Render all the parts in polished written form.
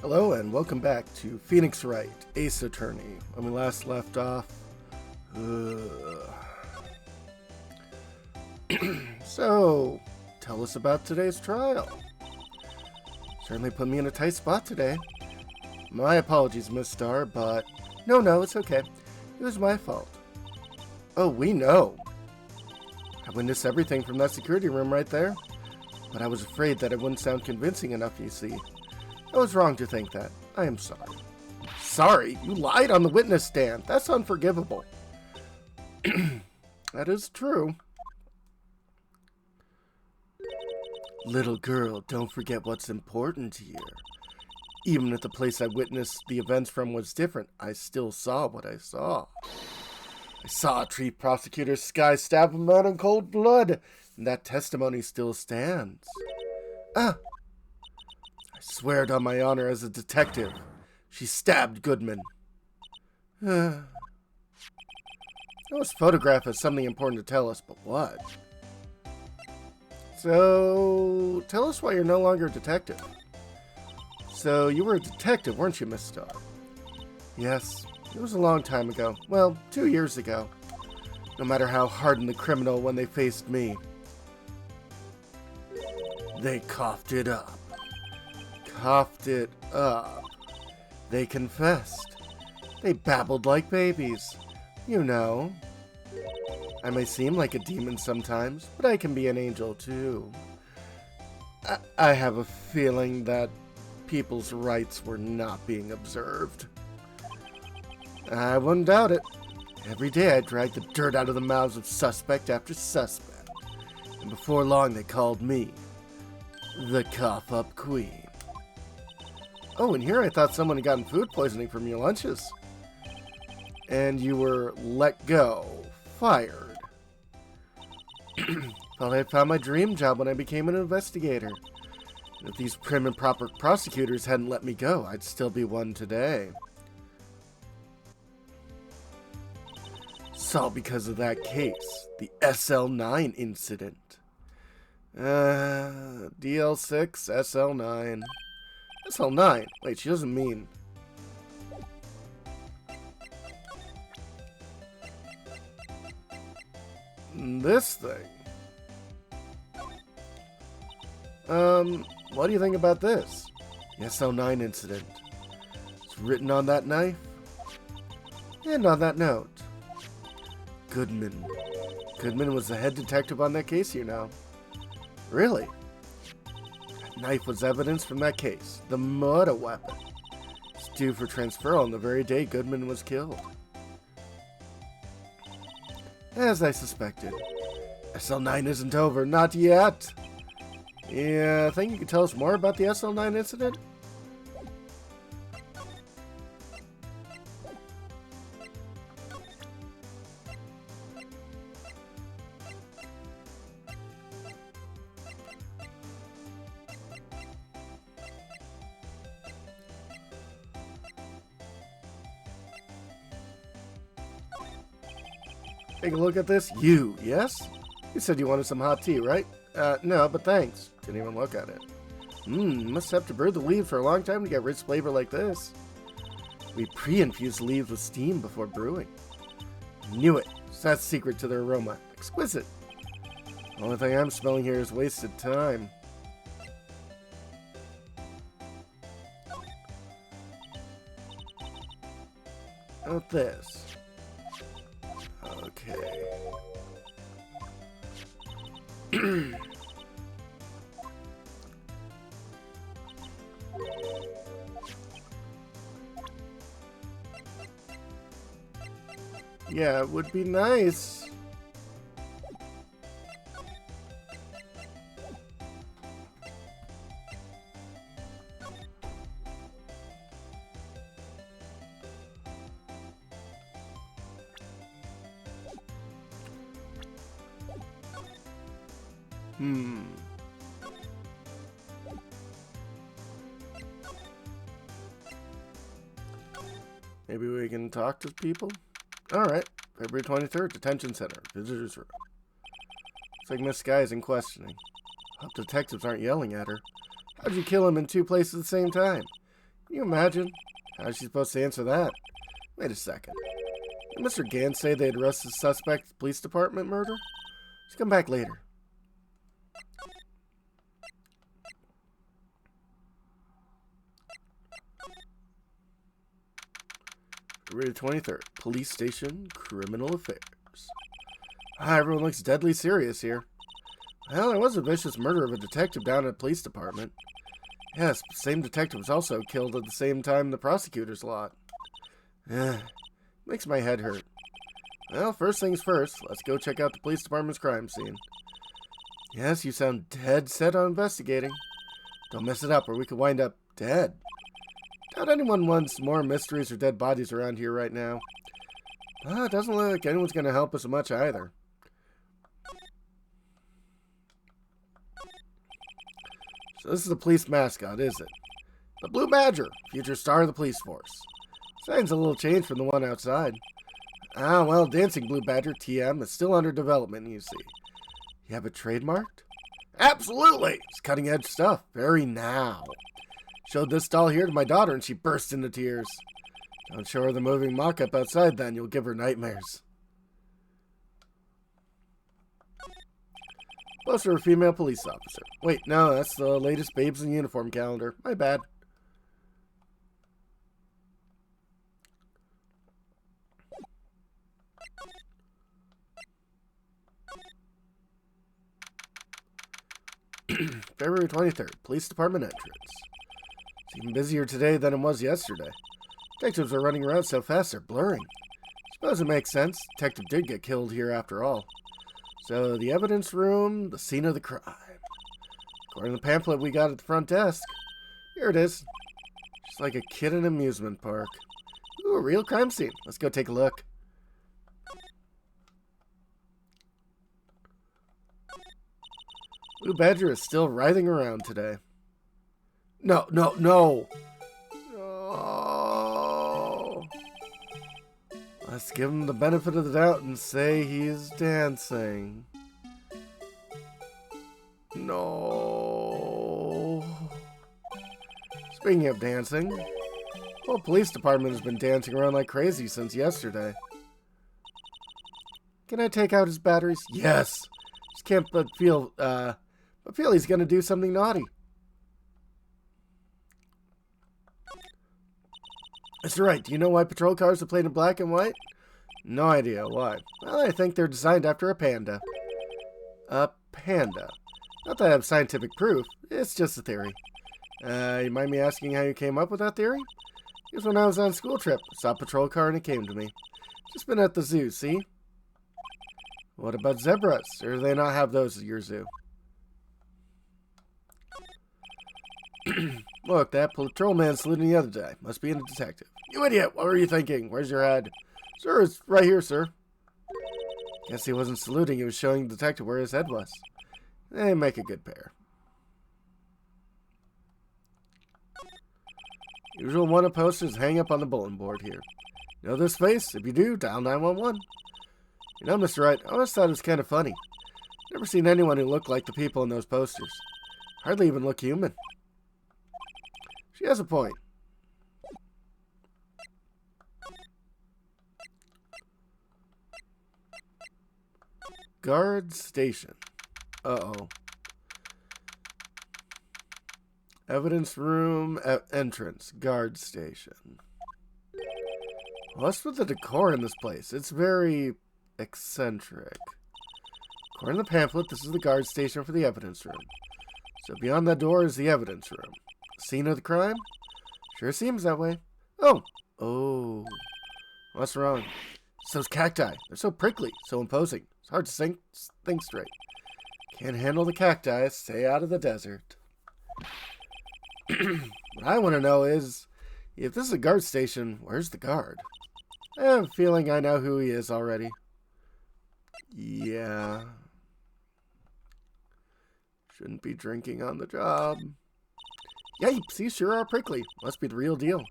Hello and welcome back to Phoenix Wright, Ace Attorney. When we last left off, so tell us about today's trial. Certainly put me in a tight spot today. My apologies, Miss Starr, but no, it's okay. It was my fault. Oh, we know. I witnessed everything from that security room right there, but I was afraid that it wouldn't sound convincing enough, you see. I was wrong to think that. I am sorry. Sorry? You lied on the witness stand. That's unforgivable. That is true. Little girl, don't forget what's important here. Even if the place I witnessed the events from was different, I still saw what I saw. I saw a chief prosecutor's Sky stab a man in cold blood, and that testimony still stands. I swear it on my honor as a detective. She stabbed Goodman. Those photograph has something important to tell us, but what? So, tell us why you're no longer a detective. So, you were a detective, weren't you, Miss Starr? Yes, it was a long time ago. Well, 2 years ago. No matter how hardened the criminal when they faced me. They coughed it up. They confessed. They babbled like babies. You know. I may seem like a demon sometimes, but I can be an angel too. I have a feeling that people's rights were not being observed. I wouldn't doubt it. Every day I dragged the dirt out of the mouths of suspect after suspect. And before long they called me the cough-up queen. Oh, and here I thought someone had gotten food poisoning from your lunches. And you were let go. Fired. Thought I had found my dream job when I became an investigator. And if these prim and proper prosecutors hadn't let me go, I'd still be one today. It's all because of that case. The SL9 incident. DL6, SL9. SL9? Wait, she doesn't mean... this thing. What do you think about this? The SL9 incident. It's written on that knife. And on that note. Goodman. Goodman was the head detective on that case, you know. Really? That knife was evidence from that case. The murder weapon. It's due for transferal on the very day Goodman was killed. As I suspected. SL9 isn't over. Not yet. Yeah, think you could tell us more about the SL9 incident? Take a look at this. You, yes? You said you wanted some hot tea, right? No, but thanks. Didn't even look at it. Must have to brew the leaves for a long time to get rich flavor like this. We pre-infuse leaves with steam before brewing. Knew it. It's that secret to their aroma. Exquisite. The only thing I'm smelling here is wasted time. How about this? Okay. Yeah, it would be nice. Maybe we can talk to people? Alright. February 23rd, Detention Center. Visitors room. Looks like Miss Sky is in questioning. Hope detectives aren't yelling at her. How'd you kill him in two places at the same time? Can you imagine? How's she supposed to answer that? Wait a second. Did Mr. Gans say they'd arrest the suspect at the police department murder? Let's come back later. February 23rd. Police Station, Criminal Affairs. Everyone looks deadly serious here. Well, there was a vicious murder of a detective down at the police department. Yes, the same detective was also killed at the same time the prosecutor's lot. Makes my head hurt. Well, first things first, let's go check out the police department's crime scene. Yes, you sound dead set on investigating. Don't mess it up or we could wind up dead. Doubt anyone wants more mysteries or dead bodies around here right now. It doesn't look like anyone's going to help us much either. So this is the police mascot, is it? The Blue Badger, future star of the police force. Sign's a little changed from the one outside. Well, Dancing Blue Badger, TM, is still under development, you see. You have it trademarked? Absolutely! It's cutting-edge stuff. Very now. Showed this doll here to my daughter and she burst into tears. Don't show her the moving mock-up outside then, you'll give her nightmares. Poster of a female police officer. Wait, no, that's the latest Babes in Uniform calendar. My bad. February 23rd, Police Department entrance. It's even busier today than it was yesterday. Detectives are running around so fast they're blurring. Suppose it makes sense. Detective did get killed here after all. So, the evidence room, the scene of the crime. According to the pamphlet we got at the front desk. Here it is. Just like a kid in an amusement park. Ooh, a real crime scene. Let's go take a look. Blue Badger is still writhing around today. No. Oh. Let's give him the benefit of the doubt and say he's dancing. No. Speaking of dancing, the whole police department has been dancing around like crazy since yesterday. Can I take out his batteries? Yes. Just can't but feel he's gonna do something naughty. Mr. Wright, do you know why patrol cars are painted in black and white? No idea. Why? Well, I think they're designed after a panda. A panda. Not that I have scientific proof. It's just a theory. You mind me asking how you came up with that theory? It was when I was on a school trip. Saw a patrol car and it came to me. Just been at the zoo, see? What about zebras? Or do they not have those at your zoo? Look, that patrolman saluting the other day. Must be a detective. You idiot! What were you thinking? Where's your head? Sir, it's right here, sir. Guess he wasn't saluting. He was showing the detective where his head was. They make a good pair. Usual wanted posters hang up on the bulletin board here. You know this face? If you do, dial 911. You know, Mr. Wright, I always thought it was kind of funny. Never seen anyone who looked like the people in those posters. Hardly even look human. She has a point. Guard station. Uh-oh. Evidence room entrance. Guard station. What's with the decor in this place? It's very eccentric. According to the pamphlet, this is the guard station for the evidence room. So beyond that door is the evidence room. Scene of the crime? Sure seems that way. Oh. What's wrong? It's those cacti. They're so prickly, so imposing. It's hard to think straight. Can't handle the cacti. Stay out of the desert. What I want to know is, if this is a guard station, where's the guard? I have a feeling I know who he is already. Yeah. Shouldn't be drinking on the job. Yipes, these sure are prickly. Must be the real deal.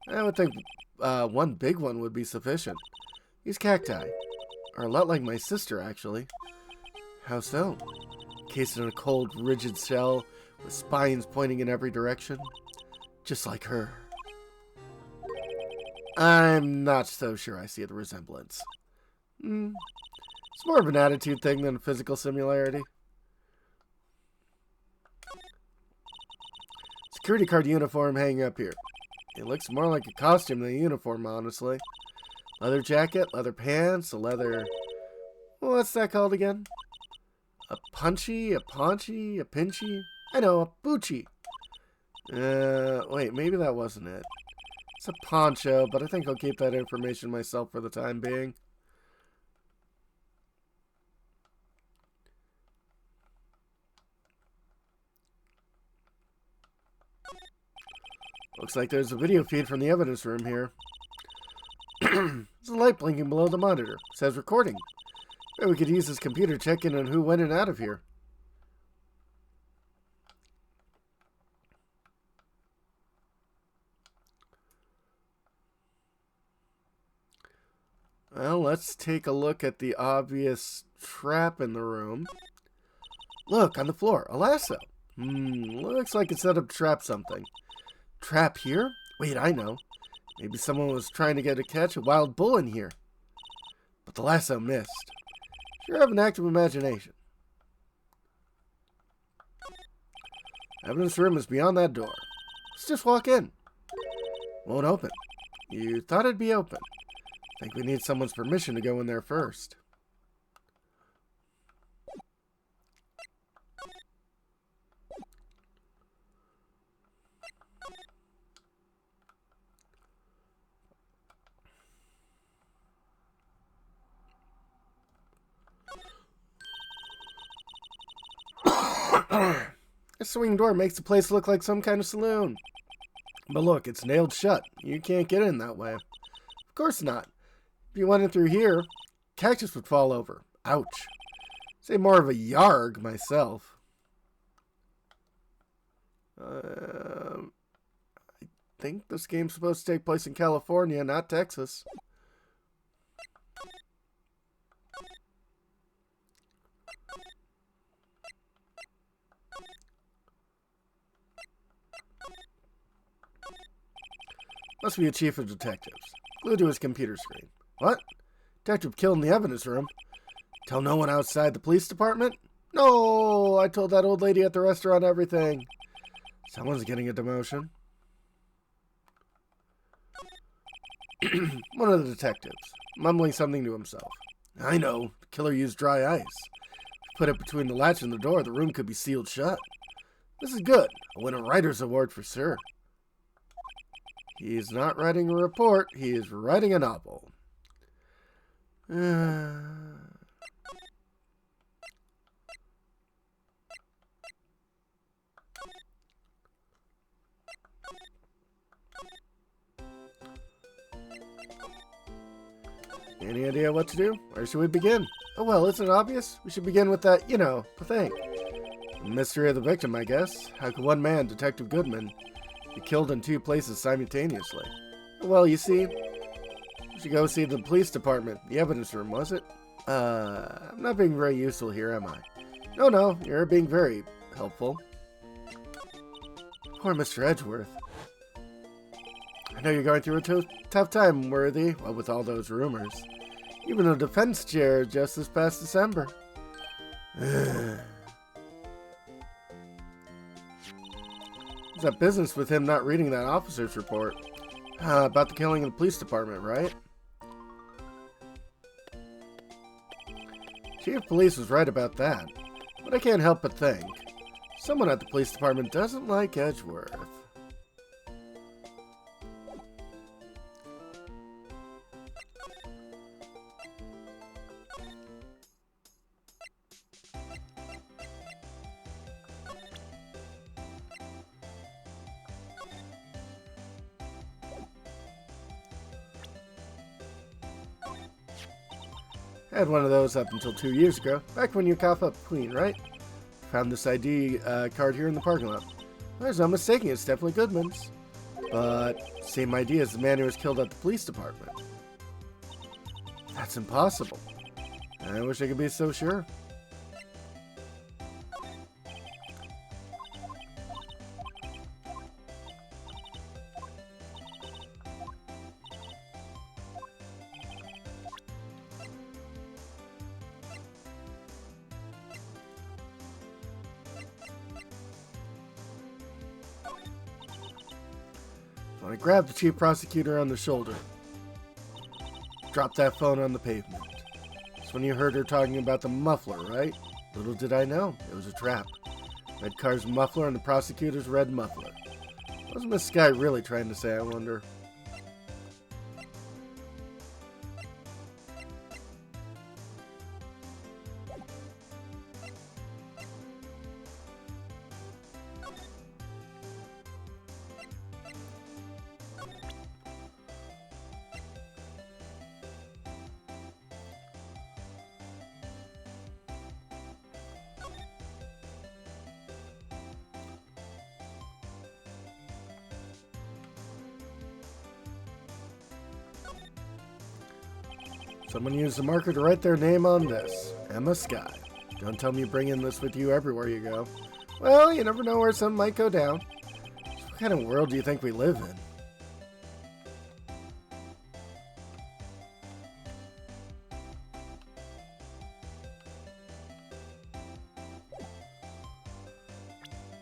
I would think one big one would be sufficient. These cacti are a lot like my sister, actually. How so? Encased in a cold, rigid shell with spines pointing in every direction. Just like her. I'm not so sure I see the resemblance. It's more of an attitude thing than a physical similarity. Security guard uniform hanging up here. It looks more like a costume than a uniform, honestly. Leather jacket, leather pants, a leather... What's that called again? A punchy, a paunchy, a pinchy? I know, a poochie. Wait, maybe that wasn't it. It's a poncho, but I think I'll keep that information myself for the time being. Looks like there's a video feed from the evidence room here. There's a light blinking below the monitor. It says recording. Maybe we could use this computer to check in on who went in and out of here. Well, let's take a look at the obvious trap in the room. Look, on the floor, a lasso. Looks like it's set up to trap something. Trap here? Wait, I know. Maybe someone was trying to catch a wild bull in here. But the lasso missed. Sure have an active imagination. Evidence room is beyond that door. Let's just walk in. Won't open. You thought it'd be open. Think we need someone's permission to go in there first. This swing door makes the place look like some kind of saloon. But look, it's nailed shut. You can't get in that way. Of course not. If you went in through here, cactus would fall over. Ouch. Say more of a yarg myself. I think this game's supposed to take place in California, not Texas. Must be a chief of detectives. Glued to his computer screen. What? Detective killed in the evidence room? Tell no one outside the police department? No, I told that old lady at the restaurant everything. Someone's getting a demotion. One of the detectives, mumbling something to himself. I know, the killer used dry ice. Put it between the latch and the door, the room could be sealed shut. This is good. I'll win a writer's award for sure. He's not writing a report, he is writing a novel. Any idea what to do? Where should we begin? Oh well, isn't it obvious? We should begin with that, the thing. The mystery of the victim, I guess. How could one man, Detective Goodman, be killed in two places simultaneously? Well, you see, we should go see the police department. The evidence room, was it? I'm not being very useful here, am I? No, you're being very helpful. Poor Mr. Edgeworth. I know you're going through a tough time, Worthy, what with all those rumors. Even a defense chair just this past December. Is that business with him not reading that officer's report? About the killing of the police department, right? Chief of Police was right about that. But I can't help but think. Someone at the police department doesn't like Edgeworth. I had one of those up until 2 years ago, back when you cough up Queen, right? Found this ID card here in the parking lot. There's no mistaking, it's definitely Goodman's. But, same ID as the man who was killed at the police department. That's impossible. I wish I could be so sure. When I grabbed the chief prosecutor on the shoulder, dropped that phone on the pavement. That's when you heard her talking about the muffler, right? Little did I know, it was a trap. Red car's muffler and the prosecutor's red muffler. What was Miss Sky really trying to say, I wonder? Someone used a marker to write their name on this. Emma Sky. Don't tell me you're bringing this with you everywhere you go. Well, you never know where some might go down. So what kind of world do you think we live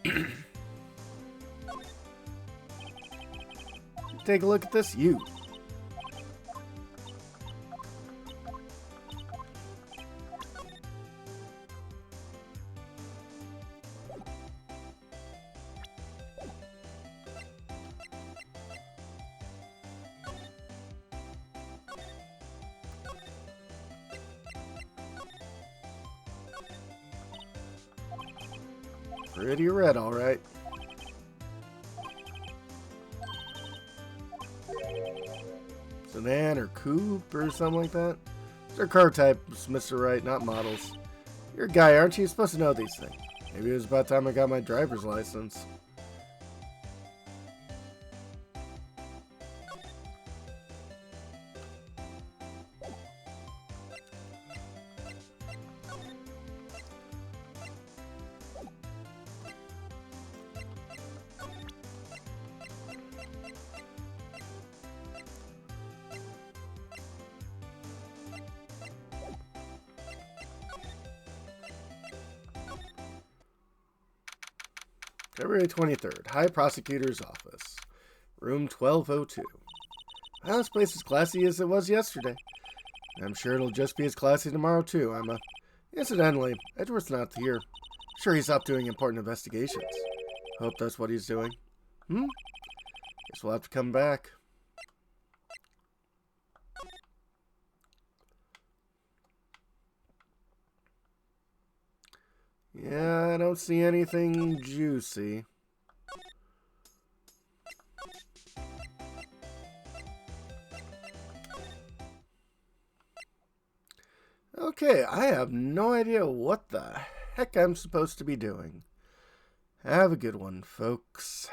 in? Take a look at this, you. Pretty red, all right. Sedan or coupe or something like that? They're car types, Mr. Wright, not models. You're a guy, aren't you? You're supposed to know these things. Maybe it was about time I got my driver's license. February 23rd, High Prosecutor's Office, Room 1202. Well, this place is classy as it was yesterday. I'm sure it'll just be as classy tomorrow, too, Emma. Incidentally, Edward's not here. Sure, he's up doing important investigations. Hope that's what he's doing. Guess we'll have to come back. Yeah, I don't see anything juicy. Okay, I have no idea what the heck I'm supposed to be doing. Have a good one, folks.